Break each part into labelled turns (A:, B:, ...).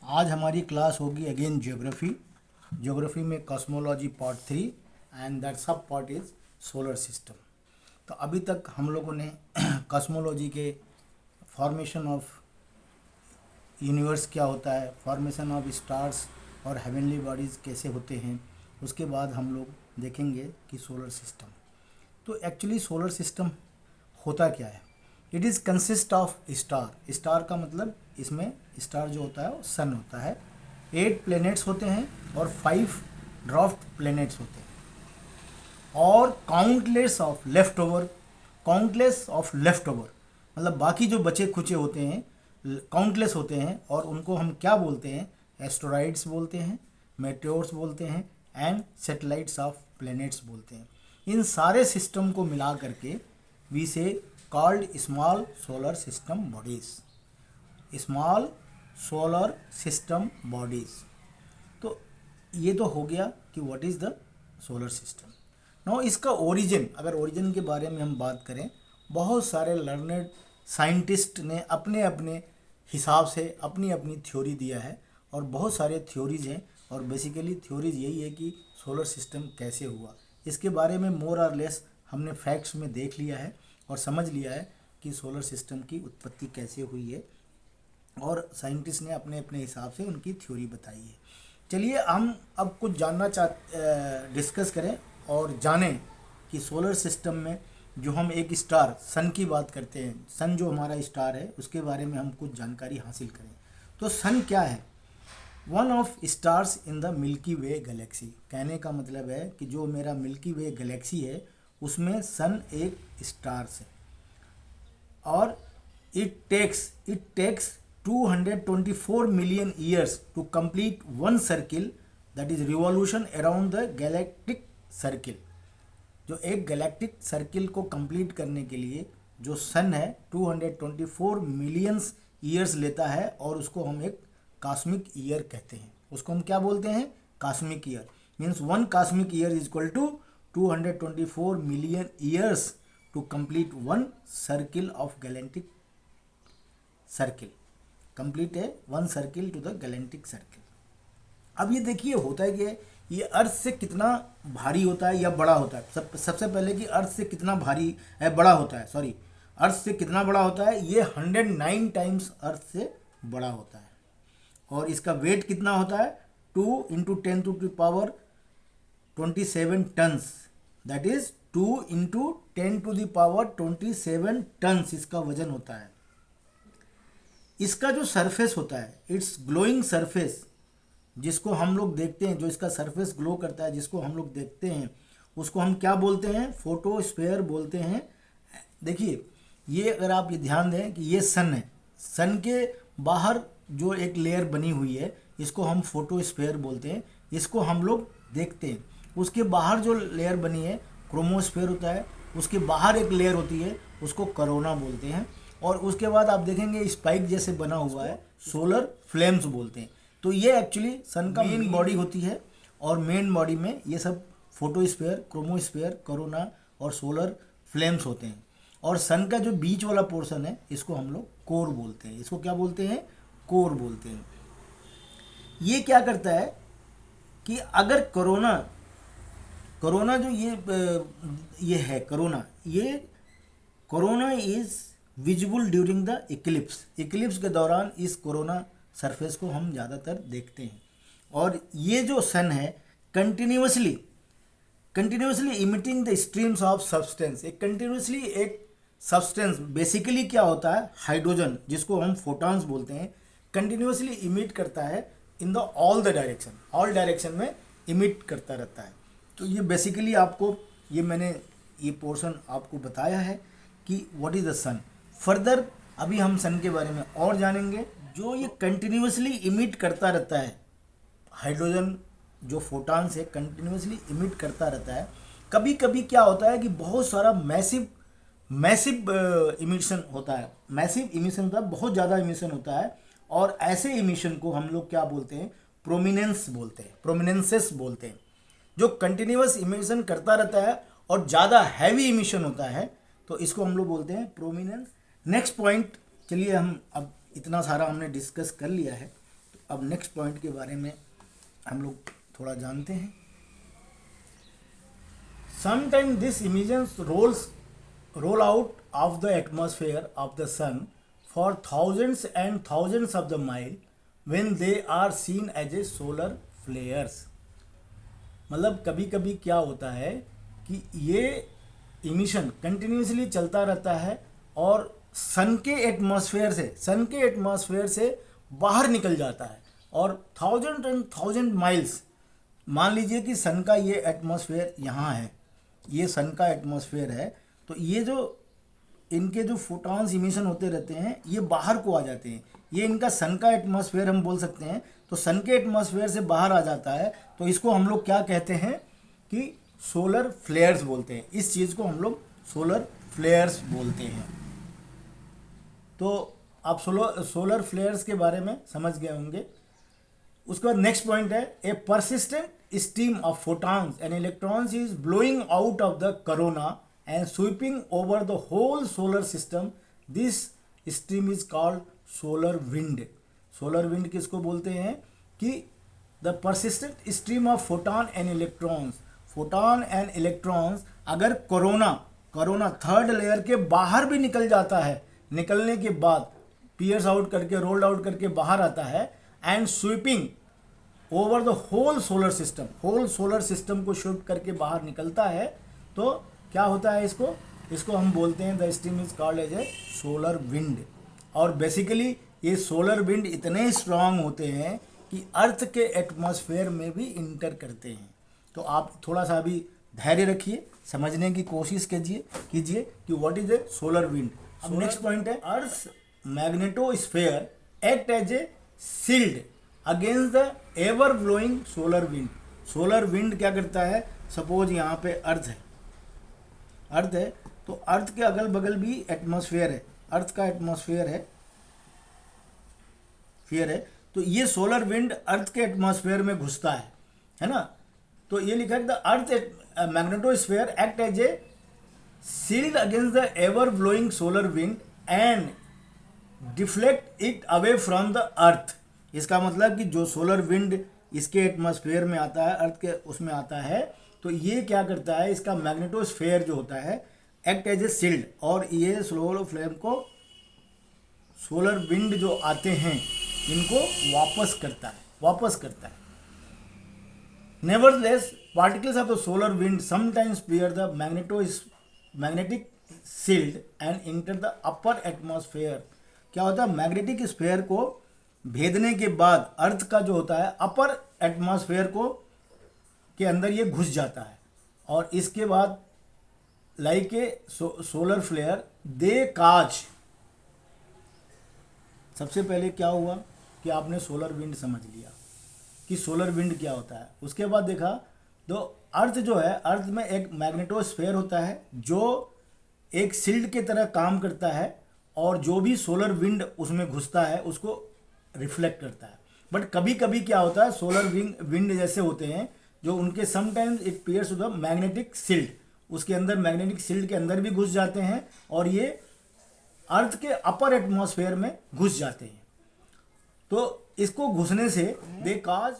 A: आज हमारी क्लास होगी अगेन ज्योग्राफी में कॉस्मोलॉजी पार्ट 3 एंड दैट सब पार्ट इज सोलर सिस्टम। तो अभी तक हम लोगों ने कॉस्मोलॉजी के फॉर्मेशन ऑफ यूनिवर्स क्या होता है, फॉर्मेशन ऑफ स्टार्स और हेवनली बॉडीज़ कैसे होते हैं, उसके बाद हम लोग देखेंगे कि सोलर सिस्टम। तो एक्चुअली सोलर सिस्टम होता क्या है। It is consist of star का मतलब इसमें स्टार जो होता है वो सन होता है। 8 प्लैनेट्स होते हैं और 5 ड्वार्फ प्लैनेट्स होते हैं और काउंटलेस ऑफ लेफ्ट ओवर मतलब बाकी जो बचे खुचे होते हैं काउंटलेस होते हैं और उनको हम क्या बोलते हैं, एस्टेरॉइड्स बोलते हैं, मेटेओर्स बोलते हैं एंड सैटेलाइट्स ऑफ प्लैनेट्स बोलते हैं। इन सारे सिस्टम को मिला करके वी से called small solar system bodies. तो ये तो हो गया कि what is the solar system. Now इसका ओरिजिन, अगर ओरिजिन के बारे में हम बात करें, बहुत सारे लर्नेड साइंटिस्ट ने अपने अपने हिसाब से अपनी अपनी थ्योरी दिया है और बहुत सारे थ्योरीज हैं और बेसिकली थ्योरीज यही है कि सोलर सिस्टम कैसे हुआ। इसके बारे में मोर और लेस हमने फैक्ट्स में देख लिया है और समझ लिया है कि सोलर सिस्टम की उत्पत्ति कैसे हुई है और साइंटिस्ट ने अपने अपने हिसाब से उनकी थ्योरी बताई है। चलिए हम अब कुछ डिस्कस करें और जानें कि सोलर सिस्टम में जो हम एक स्टार सन की बात करते हैं, सन जो हमारा स्टार है उसके बारे में हम कुछ जानकारी हासिल करें। तो सन क्या है? One of stars in the milky way Galaxy. कहने का मतलब है कि जो मेरा मिल्की वे गैलेक्सी है उसमें सन एक स्टार्स है और it takes 224 million years to complete one circle, that is revolution around the galactic circle. जो एक गैलेक्टिक सर्किल को कंप्लीट करने के लिए जो सन है 224 मिलियंस ईयर्स लेता है और उसको हम एक कॉस्मिक ईयर कहते हैं। उसको हम क्या बोलते हैं? Cosmic year. Means one cosmic year is equal to 224 million years to complete one circle of galactic circle. Complete है one circle to the galactic circle. अब ये देखिए होता है कि ये अर्थ से कितना भारी होता है या बड़ा होता है। सबसे पहले कि अर्थ से कितना भारी है, बड़ा होता है, सॉरी, अर्थ से कितना बड़ा होता है? ये 109 टाइम्स अर्थ से बड़ा होता है और इसका वेट कितना होता है? 2 × 10⁻27 टन्स, दैट इज 2 × 10⁻27 टन्स इसका वजन होता है। इसका जो सरफेस होता है, इट्स ग्लोइंग सरफेस, जिसको हम लोग देखते हैं, जो इसका सरफेस ग्लो करता है, जिसको हम लोग देखते हैं, उसको हम क्या बोलते हैं? फोटोस्फीयर बोलते हैं। देखिए ये अगर आप ये ध्यान दें कि ये सन है, सन के बाहर जो एक लेयर बनी हुई है इसको हम फोटोस्फीयर बोलते हैं, इसको हम लोग देखते हैं। उसके बाहर जो लेयर बनी है क्रोमोस्फीयर होता है, उसके बाहर एक लेयर होती है उसको कोरोना बोलते हैं और उसके बाद आप देखेंगे स्पाइक जैसे बना हुआ है, सोलर फ्लेम्स बोलते हैं। तो ये एक्चुअली सन का मेन बॉडी होती है और मेन बॉडी में ये सब फोटोस्फीयर, क्रोमोस्फीयर, कोरोना और सोलर फ्लेम्स होते हैं। और सन का जो बीच वाला पोर्शन है इसको हम लोग कोर बोलते हैं। इसको क्या बोलते हैं? कोर बोलते हैं। ये क्या करता है कि अगर कोरोना जो ये है corona is visible during the Eclipse के दौरान इस कोरोना सरफेस को हम ज़्यादातर देखते हैं। और ये जो सन है continuously emitting the streams of substance, एक सब्सटेंस बेसिकली क्या होता है? हाइड्रोजन, जिसको हम फोटॉन्स बोलते हैं, कंटिन्यूसली इमिट करता है इन द ऑल डायरेक्शन में इमिट करता रहता है। तो ये बेसिकली आपको मैंने ये पोर्शन आपको बताया है कि what is the sun. Further अभी हम सन के बारे में और जानेंगे। जो ये कंटिन्यूसली इमिट करता रहता है, हाइड्रोजन जो फोटॉन्स है कंटिन्यूसली इमिट करता रहता है। कभी कभी क्या होता है कि बहुत सारा मैसिव इमिशन होता है, बहुत ज़्यादा इमिशन होता है और ऐसे इमिशन को हम लोग क्या बोलते हैं? प्रोमिनेंसेस बोलते हैं। जो कंटिन्यूस इमिशन करता रहता है और ज़्यादा हैवी इमिशन होता है तो इसको हम लोग बोलते हैं प्रोमिनेंस। नेक्स्ट पॉइंट, चलिए हम अब इतना सारा हमने डिस्कस कर लिया है, तो अब नेक्स्ट पॉइंट के बारे में हम लोग थोड़ा जानते हैं। Sometimes these emissions roll out of the atmosphere of the sun for thousands and thousands of the mile when they are seen as a solar flares। मतलब कभी कभी क्या होता है कि ये इमिशन कंटिन्यूसली चलता रहता है और सन के एटमॉस्फेयर से बाहर निकल जाता है, और थाउजेंड एंड थाउजेंड माइल्स, मान लीजिए कि सन का ये एटमॉस्फेयर यहाँ है, ये सन का एटमॉस्फेयर है, तो ये जो इनके जो फोटॉन्स इमिशन होते रहते हैं ये बाहर को आ जाते हैं, ये इनका सन का एटमॉस्फेयर हम बोल सकते हैं। तो सन के एटमॉस्फेयर से बाहर आ जाता है तो इसको हम लोग क्या कहते हैं कि सोलर फ्लेयर्स बोलते हैं। इस चीज़ को हम लोग सोलर फ्लेयर्स बोलते हैं। तो आप सोलर फ्लेयर्स के बारे में समझ गए होंगे। उसके बाद नेक्स्ट पॉइंट है, a persistent stream of photons and electrons is blowing out of the corona and sweeping over the whole solar system. This stream is called solar wind. Solar wind किसको बोलते हैं कि the persistent stream of photon and electrons अगर corona third layer के बाहर भी निकल जाता है, निकलने के बाद पियर्स आउट करके रोल्ड आउट करके बाहर आता है, and sweeping over the whole solar system को स्वीप करके बाहर निकलता है, तो क्या होता है, इसको हम बोलते हैं the stream is called as a solar wind. और बेसिकली ये सोलर विंड इतने स्ट्रांग होते हैं कि अर्थ के एटमॉस्फेयर में भी इंटर करते हैं। तो आप थोड़ा सा अभी धैर्य रखिए, समझने की कोशिश कीजिए कि what is a solar wind. अब नेक्स्ट पॉइंट है, earth magnetosphere act as a shield against the ever blowing solar wind. Solar wind क्या करता है, सपोज यहाँ पे अर्थ है तो अर्थ के अगल बगल भी एटमॉस्फेयर है, अर्थ का एटमॉस्फेयर है तो ये सोलर विंड अर्थ के एटमॉस्फेयर में घुसता है ना। तो ये लिखा है the earth magnetosphere act as a shield against the ever blowing solar wind and deflect it away from the earth. इसका मतलब कि जो सोलर विंड इसके एटमॉस्फेयर में आता है, अर्थ के उसमें आता है, तो ये क्या करता है, इसका मैग्नेटोस्फेयर जो होता है एक्ट एज ए शील्ड, और ये सोलर फ्लेम को, सोलर विंड जो आते हैं इनको वापस करता है। Nevertheless particles of the solar wind sometimes clear the magnetic shield and enter the upper atmosphere. क्या होता है, मैग्नेटिक स्फीयर को भेदने के बाद अर्थ का जो होता है अपर एटमॉस्फेयर को के अंदर ये घुस जाता है, और इसके बाद लाइक ए सोलर फ्लेयर दे काज। सबसे पहले क्या हुआ कि आपने सोलर विंड समझ लिया कि सोलर विंड क्या होता है। उसके बाद देखा तो अर्थ जो है, अर्थ में एक मैग्नेटोस्फेयर होता है जो एक शील्ड की तरह काम करता है, और जो भी सोलर विंड उसमें घुसता है उसको रिफ्लेक्ट करता है। बट कभी कभी क्या होता है, सोलर विंड जैसे होते हैं जो उनके sometimes it pierce to the magnetic shield, उसके अंदर मैग्नेटिक शील्ड के अंदर भी घुस जाते हैं और ये अर्थ के अपर एटमॉस्फेयर में घुस जाते हैं। तो इसको घुसने से दे काज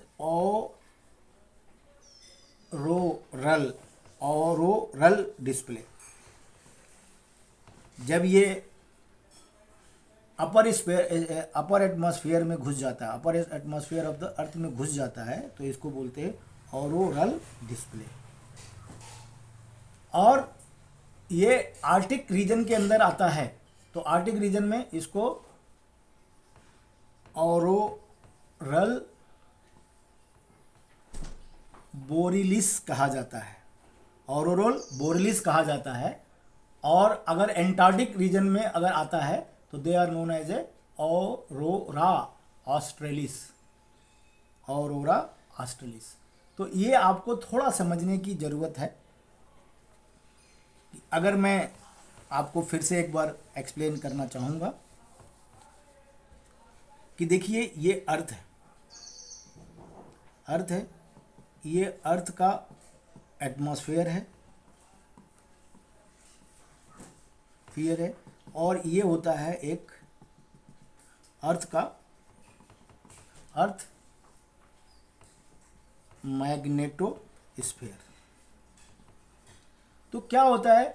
A: ऑरोरल डिस्प्ले। जब ये अपर एटमॉस्फेयर में घुस जाता है, upper atmosphere of the earth में घुस जाता है, तो इसको बोलते हैं ऑरोरल डिस्प्ले। और ये आर्टिक रीजन के अंदर आता है, तो आर्टिक रीजन में इसको ऑरोरल बोरिलिस कहा जाता है, ऑरोरल बोरिलिस कहा जाता है। और अगर एंटार्क्टिक रीजन में अगर आता है तो they are known as a aurora australis. तो ये आपको थोड़ा समझने की ज़रूरत है। अगर मैं आपको फिर से एक बार एक्सप्लेन करना चाहूँगा कि देखिए ये अर्थ है, ये अर्थ का एटमॉस्फेयर है, और ये होता है एक अर्थ का अर्थ मैग्नेटोस्फीयर। तो क्या होता है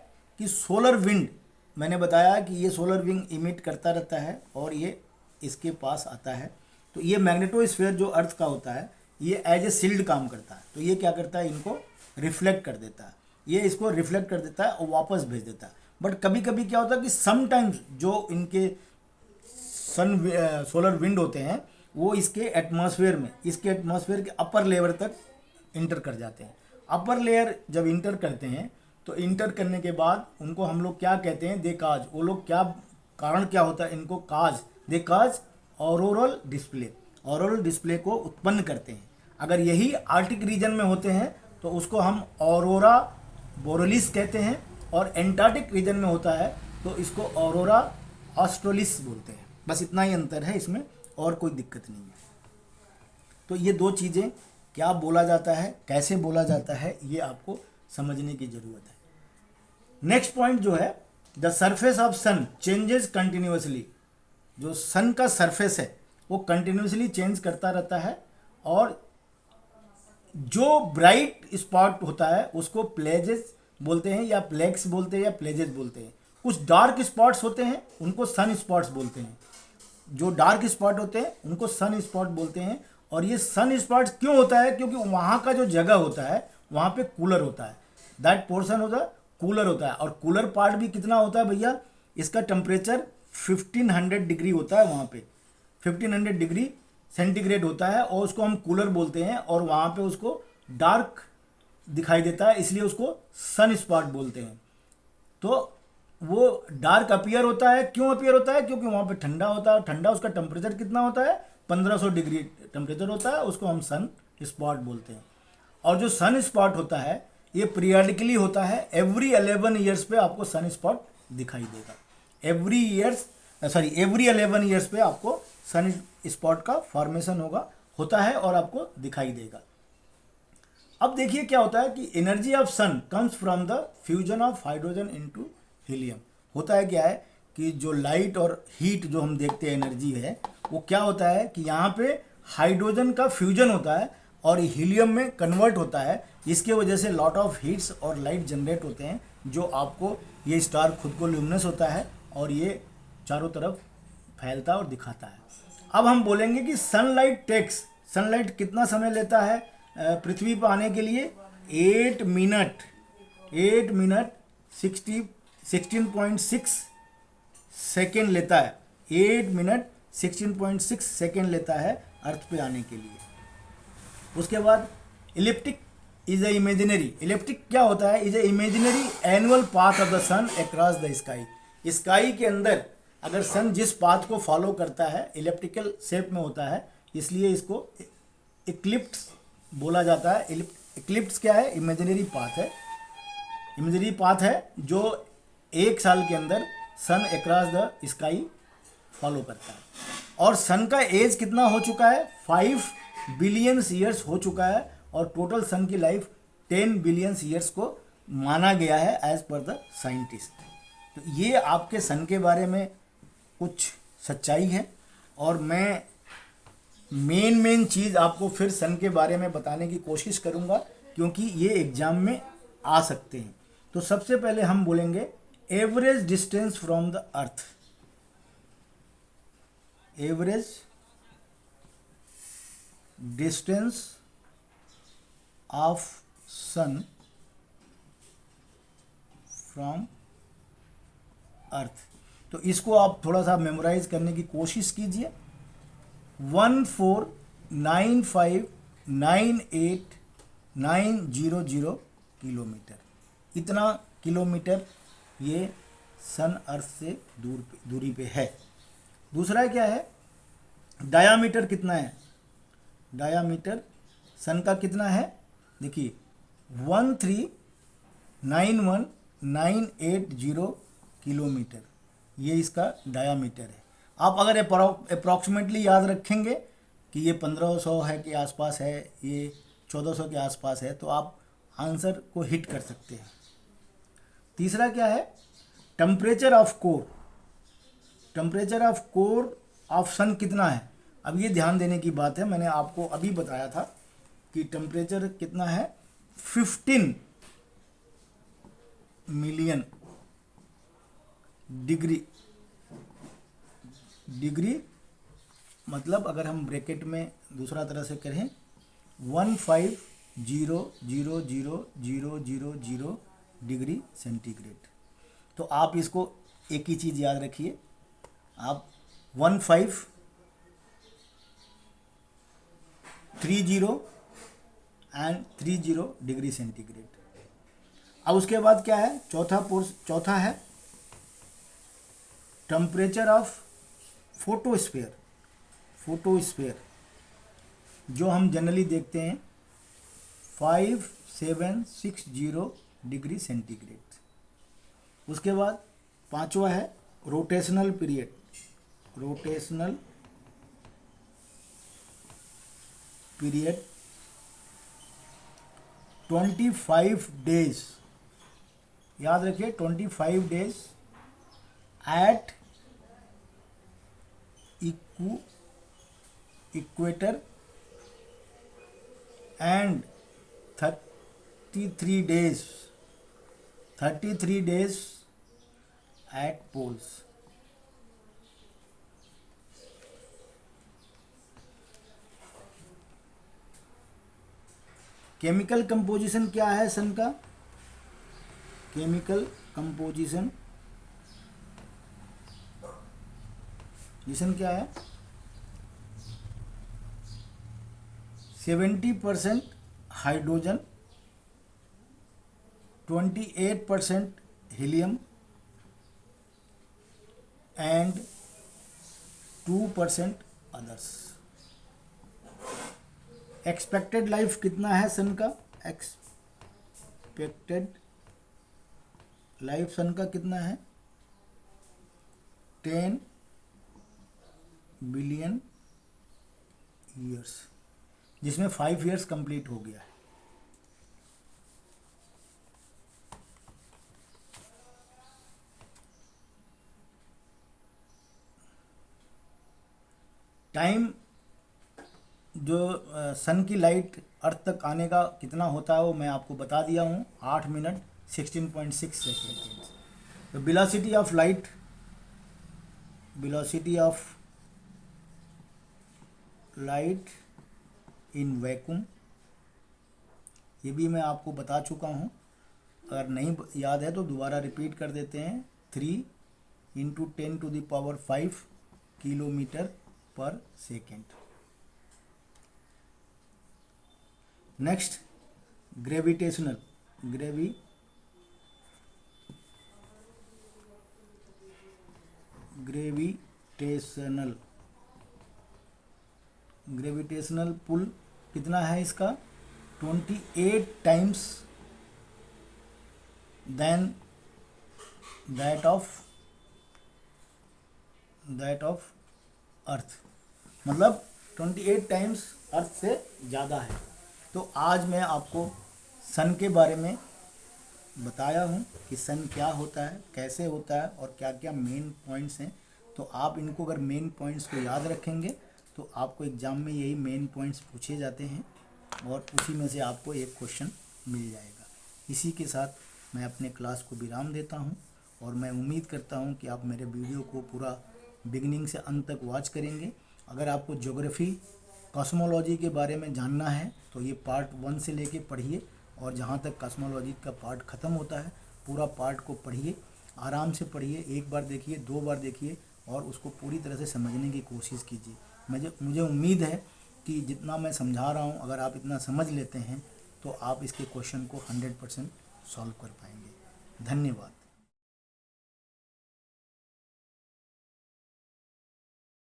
A: कि सोलर विंड, मैंने बताया कि ये सोलर विंग इमिट करता रहता है और ये इसके पास आता है। तो ये मैग्नेटोस्फीयर जो अर्थ का होता है ये एज ए शील्ड काम करता है। तो ये क्या करता है, इनको रिफ्लेक्ट कर देता है, ये इसको रिफ्लेक्ट कर देता है और वापस भेज देता है। बट कभी कभी क्या होता है कि समटाइम्स जो इनके सोलर विंड होते हैं वो इसके एटमॉस्फेयर के अपर लेयर तक इंटर कर जाते हैं। अपर लेयर जब इंटर करते हैं तो इंटर करने के बाद उनको हम लोग क्या कहते हैं, दे काज, वो लोग क्या, कारण क्या होता है इनको, काज, दे काज ऑरोरल डिस्प्ले, ऑरोरल डिस्प्ले को उत्पन्न करते हैं। अगर यही आर्टिक रीजन में होते हैं तो उसको हम ऑरोरा बोरेलिस कहते हैं, और एंटार्क्टिक रीजन में होता है तो इसको ऑरोरा ऑस्ट्रेलिस बोलते हैं। बस इतना ही अंतर है इसमें, और कोई दिक्कत नहीं है। तो ये दो चीज़ें, क्या बोला जाता है, कैसे बोला जाता है, ये आपको समझने की ज़रूरत है। नेक्स्ट पॉइंट जो है, the surface of sun changes continuously. जो सन का सरफेस है वो कंटिन्यूसली चेंज करता रहता है, और जो ब्राइट स्पॉट होता है उसको प्लेजेस बोलते हैं, या प्लेक्स बोलते हैं, या प्लेजेस बोलते हैं। कुछ डार्क स्पॉट्स होते हैं उनको सन स्पॉट्स बोलते हैं। जो डार्क स्पॉट होते हैं उनको सन स्पॉट बोलते हैं। और ये सन स्पॉट्स क्यों होता है, क्योंकि वहाँ का जो जगह होता है वहाँ पे कूलर होता है, दैट पोर्शन होता है कूलर होता है। और कूलर पार्ट भी कितना होता है भैया, इसका टेम्परेचर 1500 डिग्री होता है, वहाँ पे 1500 डिग्री सेंटीग्रेड होता है, और उसको हम कूलर बोलते हैं। और वहाँ पे उसको डार्क दिखाई देता है, इसलिए उसको सन स्पॉट बोलते हैं। तो वो डार्क अपीयर होता है, क्यों अपीयर होता है, क्योंकि वहाँ पे ठंडा होता है। ठंडा, उसका टेम्परेचर कितना होता है, 1500 डिग्री टेम्परेचर होता है, उसको हम सन स्पॉट बोलते हैं। और जो सन स्पॉट होता है ये पीरियडिकली होता है, एवरी 11 ईयर्स पे आपको सन स्पॉट दिखाई देगा। एवरी 11 ईयर्स पे आपको सन स्पॉट का फॉर्मेशन होता है और आपको दिखाई देगा। अब देखिए क्या होता है कि energy of sun comes from the fusion of hydrogen into helium. होता है क्या है कि जो लाइट और हीट जो हम देखते हैं एनर्जी है, वो क्या होता है कि यहाँ पे हाइड्रोजन का फ्यूजन होता है और हीलियम में कन्वर्ट होता है। इसके वजह से लॉट ऑफ हीट्स और लाइट जनरेट होते हैं, जो आपको ये स्टार खुद को ल्यूमिनस होता है और ये चारों तरफ फैलता है और दिखाता है। अब हम बोलेंगे कि सनलाइट कितना समय लेता है पृथ्वी पर आने के लिए, 8 मिनट 16.6 सेकेंड लेता है। 8 मिनट 16.6 सेकेंड लेता है अर्थ पे आने के लिए। उसके बाद इलिप्टिक क्या होता है, is a imaginary annual path of the sun across the sky. Sky के अंदर अगर सन जिस पाथ को फॉलो करता है इलिप्टिकल शेप में होता है, इसलिए इसको इक्लिप्स बोला जाता है। इक्लिप्स क्या है, इमेजिनरी पाथ है जो एक साल के अंदर सन अक्रॉस द स्काई फॉलो करता है। और सन का एज कितना हो चुका है, 5 बिलियन ईयर्स हो चुका है, और टोटल सन की लाइफ 10 बिलियन ईयर्स को माना गया है एज पर द साइंटिस्ट। तो ये आपके सन के बारे में कुछ सच्चाई है, और मैं मेन चीज़ आपको फिर सन के बारे में बताने की कोशिश करूँगा, क्योंकि ये एग्ज़ाम में आ सकते हैं। तो सबसे पहले हम बोलेंगे average distance from the earth. Average distance of sun from earth. तो इसको आप थोड़ा सा मेमोराइज करने की कोशिश कीजिए। 14958900 किलोमीटर, इतना किलोमीटर ये सन अर्थ से दूरी पे है। दूसरा क्या है, डायामीटर कितना है, डायामीटर सन का कितना है, देखिए 1391,980 किलोमीटर, ये इसका डायामीटर है। आप अगर अप्रॉक्सीमेटली याद रखेंगे कि ये 1500 है के आसपास है, ये 1400 के आसपास है, तो आप आंसर को हिट कर सकते हैं। तीसरा क्या है, टेम्परेचर ऑफ कोर ऑफ सन कितना है, अब ये ध्यान देने की बात है, मैंने आपको अभी बताया था कि टेम्परेचर कितना है, 15 मिलियन डिग्री मतलब अगर हम ब्रैकेट में दूसरा तरह से करें 15000000 डिग्री सेंटीग्रेड। तो आप इसको एक ही चीज़ याद रखिए, आप 1530 एंड 30 डिग्री सेंटीग्रेड। अब उसके बाद क्या है, चौथा है टेम्परेचर ऑफ फोटोस्फेयर जो हम जनरली देखते हैं 5760 डिग्री सेंटीग्रेड। उसके बाद पांचवा है रोटेशनल पीरियड 25 डेज, याद रखिए 25 days at equator and 33 days at poles. Chemical composition क्या है सन का, केमिकल कंपोजिशन क्या है, 70% hydrogen, 28% helium and 2% others. Expected life कितना है सन का, एक्सपेक्टेड लाइफ सन का कितना है, 10 बिलियन ईयर्स, जिसमें 5 ईयर्स कंप्लीट हो गया है। टाइम जो सन की लाइट अर्थ तक आने का कितना होता है वो मैं आपको बता दिया हूँ, 8 मिनट 16.6 सेकेंड। तो velocity of light in vacuum, ये भी मैं आपको बता चुका हूँ, अगर नहीं याद है तो दोबारा रिपीट कर देते हैं, 3 × 10⁵ किलोमीटर पर सेकेंड। नेक्स्ट ग्रेविटेशनल पुल कितना है इसका, 28 times than that of earth, मतलब 28 टाइम्स अर्थ से ज़्यादा है। तो आज मैं आपको सन के बारे में बताया हूँ कि सन क्या होता है, कैसे होता है और क्या क्या मेन पॉइंट्स हैं। तो आप इनको अगर मेन पॉइंट्स को याद रखेंगे तो आपको एग्ज़ाम में यही मेन पॉइंट्स पूछे जाते हैं और उसी में से आपको एक क्वेश्चन मिल जाएगा। इसी के साथ मैं अपने क्लास को विराम देता हूँ और मैं उम्मीद करता हूँ कि आप मेरे वीडियो को पूरा बिगिनिंग से अंत तक वॉच करेंगे। अगर आपको ज्योग्राफी कॉस्मोलॉजी के बारे में जानना है तो ये पार्ट 1 से लेके पढ़िए और जहाँ तक कॉस्मोलॉजी का पार्ट ख़त्म होता है पूरा पार्ट को पढ़िए, आराम से पढ़िए, एक बार देखिए, 2 बार देखिए और उसको पूरी तरह से समझने की कोशिश कीजिए। मुझे उम्मीद है कि जितना मैं समझा रहा हूँ अगर आप इतना समझ लेते हैं तो आप इसके क्वेश्चन को 100% सॉल्व कर पाएंगे। धन्यवाद।